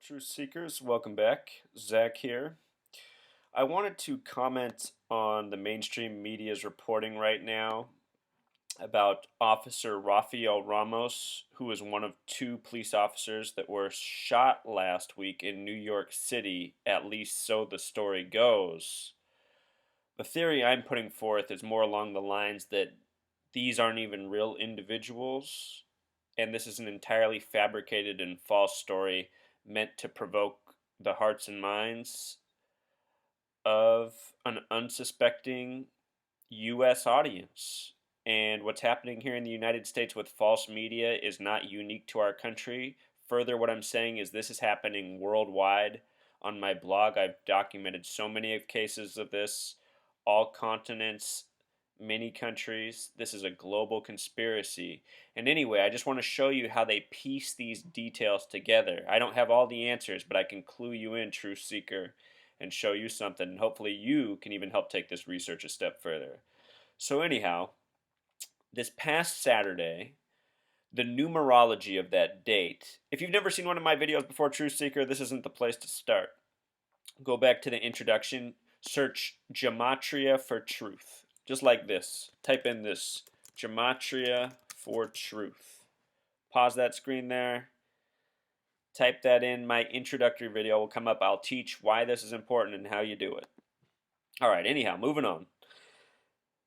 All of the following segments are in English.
Truth Seekers, welcome back. Zach here. I wanted to comment on the mainstream media's reporting right now about Officer Rafael Ramos, who is one of two police officers that were shot last week in New York City, at least so the story goes. The theory I'm putting forth is more along the lines that these aren't even real individuals, and this is an entirely fabricated and false story meant to provoke the hearts and minds of an unsuspecting U.S. audience. And what's happening here in the United States with false media is not unique to our country. Further, what I'm saying is this is happening worldwide. On my blog, I've documented so many of cases of this, all continents, many countries. This is a global conspiracy. And anyway, I just want to show you how they piece these details together. I don't have all the answers, but I can clue you in, Truth Seeker, and show you something. And hopefully you can even help take this research a step further. So anyhow, this past Saturday, the numerology of that date. If you've never seen one of my videos before, Truth Seeker, this isn't the place to start. Go back to the introduction, search Gematria for Truth. Just like this. Type in this, Gematria for Truth. Pause that screen there. Type that in. My introductory video will come up. I'll teach why this is important and how you do it. All right, anyhow, moving on.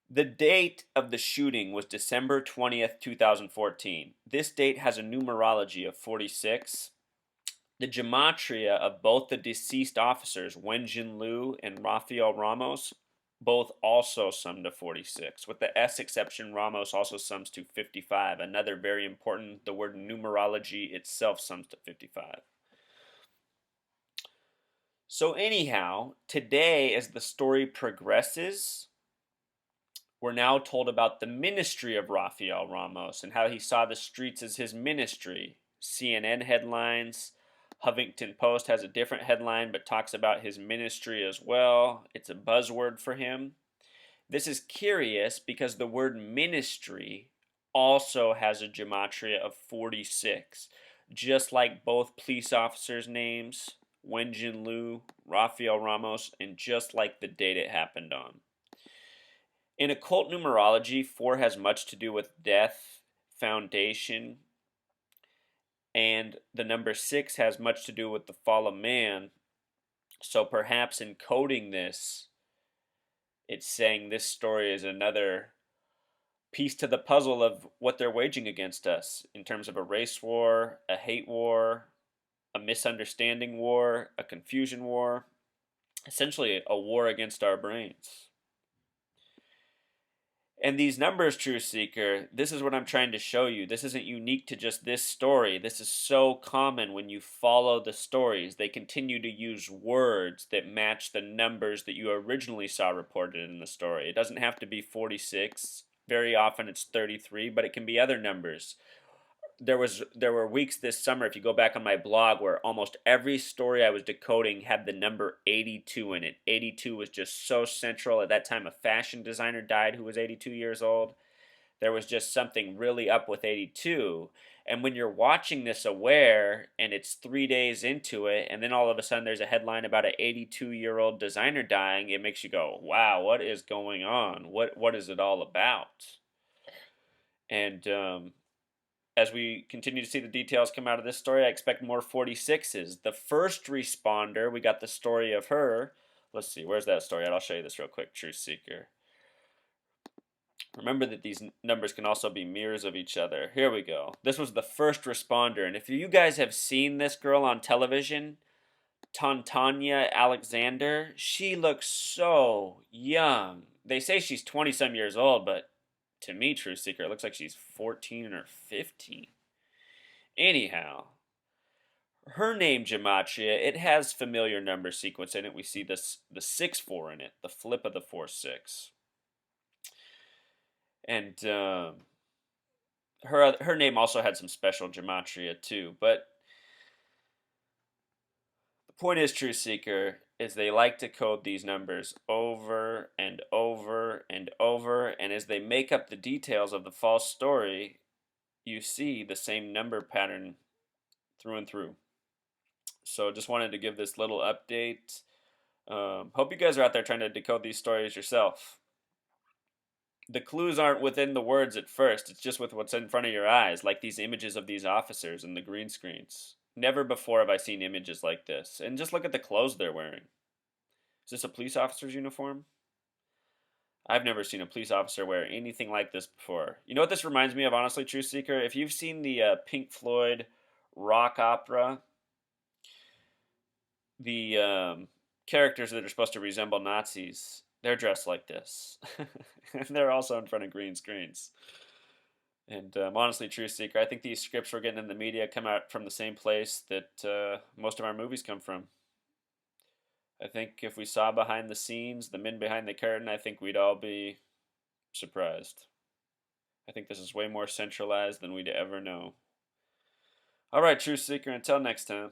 The date of the shooting was December 20th, 2014. This date has a numerology of 46. The gematria of both the deceased officers, Wenjin Liu and Rafael Ramos, both also sum to 46. With the S exception, Ramos also sums to 55. Another very important, the word numerology itself sums to 55. So anyhow, today as the story progresses, we're now told about the ministry of Rafael Ramos and how he saw the streets as his ministry. CNN headlines. Huffington Post has a different headline but talks about his ministry as well. It's a buzzword for him. This is curious because the word ministry also has a gematria of 46, just like both police officers' names, Wenjin Liu, Rafael Ramos, and just like the date it happened on. In occult numerology, 4 has much to do with death, foundation, and the number 6 has much to do with the fall of man. So perhaps in coding this, it's saying this story is another piece to the puzzle of what they're waging against us in terms of a race war, a hate war, a misunderstanding war, a confusion war, essentially a war against our brains. And these numbers, Truth Seeker, this is what I'm trying to show you. This isn't unique to just this story. This is so common when you follow the stories. They continue to use words that match the numbers that you originally saw reported in the story. It doesn't have to be 46. Very often it's 33, but it can be other numbers. There were weeks this summer, if you go back on my blog, where almost every story I was decoding had the number 82 in it. 82 was just so central. At that time, a fashion designer died who was 82 years old. There was just something really up with 82. And when you're watching this aware, and it's 3 days into it, and then all of a sudden there's a headline about an 82-year-old designer dying, it makes you go, wow, what is going on? What is it all about? And as we continue to see the details come out of this story, I expect more 46s. The first responder, we got the story of her. Let's see, where's that story at? I'll show you this real quick, Truth Seeker. Remember that these numbers can also be mirrors of each other. Here we go. This was the first responder. And if you guys have seen this girl on television, Tantanya Alexander, she looks so young. They say she's 20-some years old, but to me, Truth Seeker, it looks like she's 14 or 15. Anyhow, her name, Gematria, it has familiar number sequence in it. We see this the 6-4 in it, the flip of the 4-6. And her name also had some special Gematria too. But the point is, Truth Seeker, is they like to code these numbers over and over and over, and as they make up the details of the false story, you see the same number pattern through and through. So just wanted to give this little update. Hope you guys are out there trying to decode these stories yourself. The clues aren't within the words at first, it's just with what's in front of your eyes, like these images of these officers and the green screens. Never before have I seen images like this. And just look at the clothes they're wearing. Is this a police officer's uniform? I've never seen a police officer wear anything like this before. You know what this reminds me of, honestly, Truth Seeker? If you've seen the Pink Floyd rock opera, the characters that are supposed to resemble Nazis, they're dressed like this. And they're also in front of green screens. And honestly, Truth Seeker, I think these scripts we're getting in the media come out from the same place that most of our movies come from. I think if we saw behind the scenes, the men behind the curtain, I think we'd all be surprised. I think this is way more centralized than we'd ever know. All right, Truth Seeker, until next time.